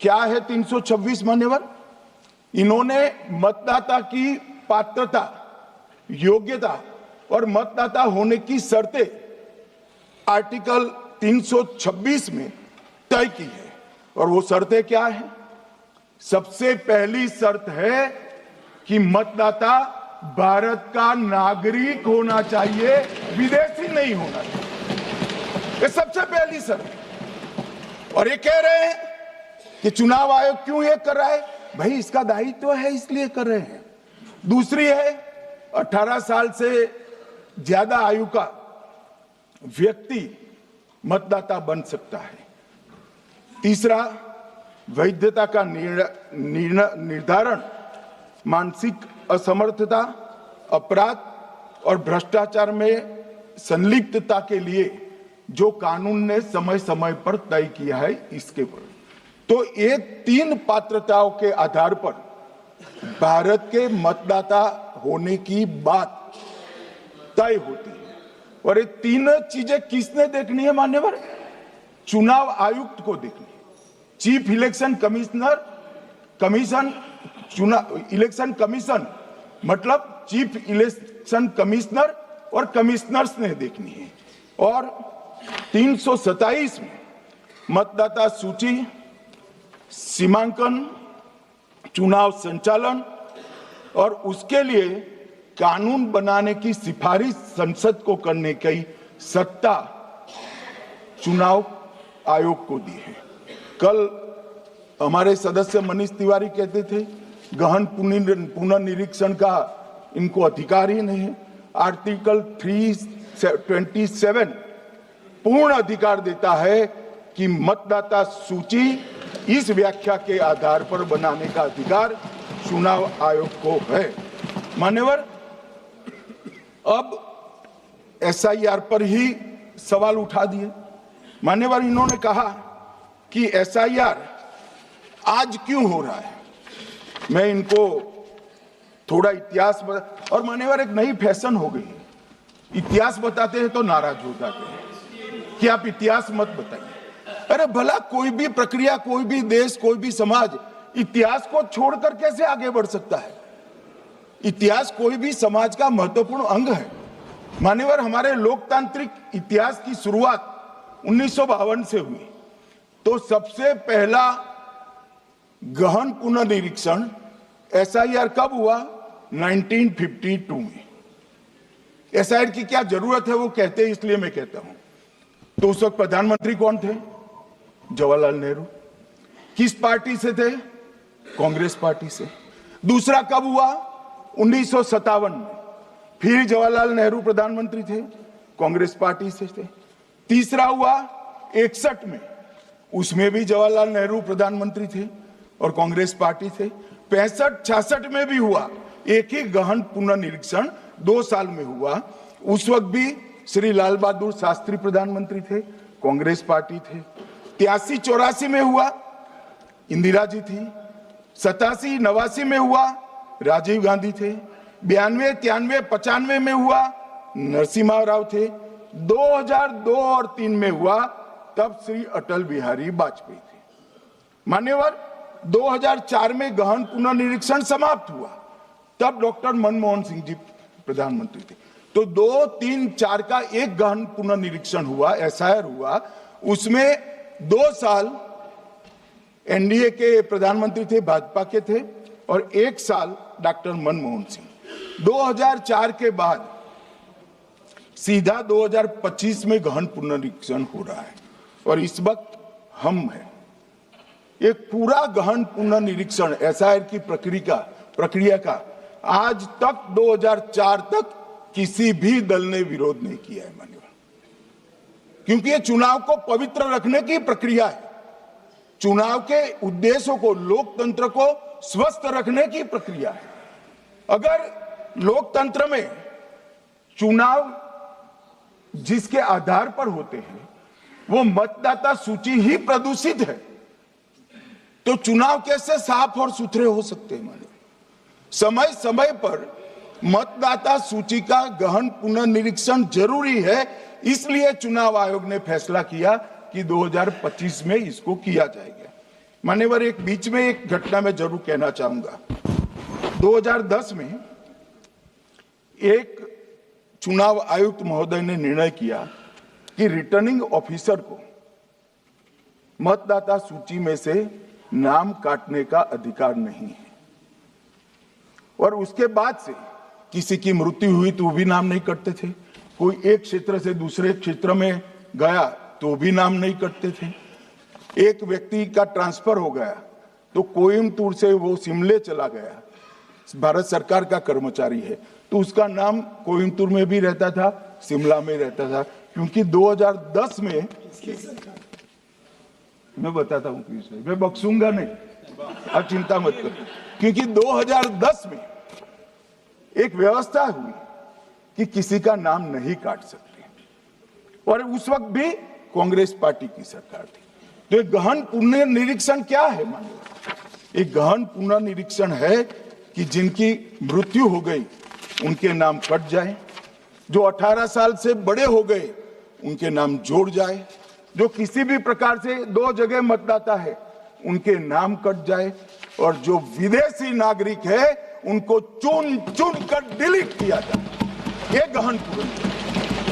क्या है 326 मान्यवर? इन्होंने मतदाता की पात्रता, योग्यता और मतदाता होने की शर्तें आर्टिकल 326 में तय की है। और वो शर्तें क्या है? सबसे पहली शर्त है कि मतदाता भारत का नागरिक होना चाहिए, विदेशी नहीं होना चाहिए। ये सबसे पहली शर्त है। और ये कह रहे हैं कि चुनाव आयोग क्यों ये कर रहा है? भाई इसका दायित्व है इसलिए कर रहे हैं। दूसरी है 18 साल से ज्यादा आयु का व्यक्ति मतदाता बन सकता है। तीसरा, वैधता का निर्धारण मानसिक असमर्थता, अपराध और भ्रष्टाचार में संलिप्तता के लिए जो कानून ने समय समय पर तय किया है इसके पर। तो ये 3 पात्रताओं के आधार पर भारत के मतदाता होने की बात तय होती है। और ये 3 चीजें किसने देखनी है मान्यवर? चुनाव आयुक्त को देखनी है। चीफ इलेक्शन इलेक्शन कमीशन मतलब चीफ इलेक्शन कमिश्नर और कमिश्नर्स ने देखनी है। और 327 में मतदाता सूची, सीमांकन, चुनाव संचालन और उसके लिए कानून बनाने की सिफारिश संसद को करने की सत्ता चुनाव आयोग को दी है। कल हमारे सदस्य मनीष तिवारी कहते थे गहन पुनर्निरीक्षण का इनको अधिकार ही नहीं है। आर्टिकल 327 पूर्ण अधिकार देता है कि मतदाता सूची इस व्याख्या के आधार पर बनाने का अधिकार चुनाव आयोग को है। मान्यवर, अब एसआईआर पर ही सवाल उठा दिए। मान्यवर, इन्होंने कहा कि एसआईआर आज क्यों हो रहा है। मैं इनको थोड़ा इतिहास बता, और मान्यवर एक नई फैशन हो गई है, इतिहास बताते हैं तो नाराज हो जाते हैं कि आप इतिहास मत बताइए। अरे भला कोई भी प्रक्रिया, कोई भी देश, कोई भी समाज इतिहास को छोड़कर कैसे आगे बढ़ सकता है? इतिहास कोई भी समाज का महत्वपूर्ण अंग है। मान्यवर, हमारे लोकतांत्रिक इतिहास की शुरुआत 1952 से हुई। तो सबसे पहला गहन पुनर्निरीक्षण एसआईआर कब हुआ? 1952 में। एसआईआर की क्या जरूरत है वो कहते हैं, इसलिए मैं कहता हूं। तो उस वक्त प्रधानमंत्री कौन थे? जवाहरलाल नेहरू। किस पार्टी से थे? कांग्रेस पार्टी से। दूसरा कब हुआ? 1957 में। फिर जवाहरलाल नेहरू प्रधानमंत्री थे, कांग्रेस पार्टी से थे। तीसरा हुआ 61 में, उसमें भी जवाहरलाल नेहरू प्रधानमंत्री थे और कांग्रेस पार्टी थे। 65-66 में भी हुआ, एक ही गहन पुनर्निरीक्षण 2 साल में हुआ। उस वक्त भी श्री लाल बहादुर शास्त्री प्रधानमंत्री थे, कांग्रेस पार्टी थे। 83-84 में हुआ, इंदिरा जी थी। 87-89 में हुआ, राजीव गांधी थे। 92-93-95 में हुआ, नरसिम्हा राव थे। 2002 और 3 में हुआ, तब श्री अटल बिहारी वाजपेयी थे। मान्यवर, 2004 में गहन पुनर्निरीक्षण समाप्त हुआ, तब डॉक्टर मनमोहन सिंह जी प्रधानमंत्री थे। तो 2, 3, 4 का एक गहन पुनर्निरीक्षण हुआ, एसआईआर हुआ। उसमें 2 साल एनडीए के प्रधानमंत्री थे, भाजपा के थे, और 1 साल डॉक्टर मनमोहन सिंह। 2004 के बाद सीधा 2025 में गहन पुनर्निरीक्षण हो रहा है। और इस वक्त हम हैं। एक पूरा गहन पुनर्निरीक्षण एसआईआर की प्रक्रिया का आज तक 2004 तक किसी भी दल ने विरोध नहीं किया है मान्यवर, क्योंकि ये चुनाव को पवित्र रखने की प्रक्रिया है। चुनाव के उद्देश्यों को, लोकतंत्र को स्वस्थ रखने की प्रक्रिया है। अगर लोकतंत्र में चुनाव जिसके आधार पर होते हैं वो मतदाता सूची ही प्रदूषित है, तो चुनाव कैसे साफ और सुथरे हो सकते हैं? समय समय पर मतदाता सूची का गहन पुनर्निरीक्षण जरूरी है, इसलिए चुनाव आयोग ने फैसला किया कि 2025 में इसको किया जाएगा। मान्यवर, एक बीच में एक घटना मैं जरूर कहना चाहूंगा। 2010 में एक चुनाव आयुक्त महोदय ने निर्णय किया कि रिटर्निंग ऑफिसर को मतदाता सूची में से नाम काटने का अधिकार नहीं है, और उसके बाद से किसी की मृत्यु हुई तो भी नाम नहीं कटते थे, कोई एक क्षेत्र से दूसरे क्षेत्र में गया तो भी नाम नहीं कटते थे, एक व्यक्ति का ट्रांसफर हो गया तो कोयम्बटूर से वो शिमले चला गया, भारत सरकार का कर्मचारी है तो उसका नाम कोयम्बटूर में भी रहता था, शिमला में रहता था, क्योंकि 2010 में मैं बताता हूं किस, मैं बख्शूंगा नहीं, आप चिंता मत करो, क्योंकि 2010 में एक व्यवस्था हुई कि किसी का नाम नहीं काट सकते, और उस वक्त भी कांग्रेस पार्टी की सरकार थी। तो एक गहन पुनर्निरीक्षण क्या है? मानिए, एक गहन पुनर्निरीक्षण है कि जिनकी मृत्यु हो गई उनके नाम कट जाए, जो 18 साल से बड़े हो गए उनके नाम जोड़ जाए, जो किसी भी प्रकार से 2 जगह मतदाता है उनके नाम कट जाए, और जो विदेशी नागरिक है उनको चुन चुन कर डिलीट किया जाए। ये गहन पुनर्निरीक्षण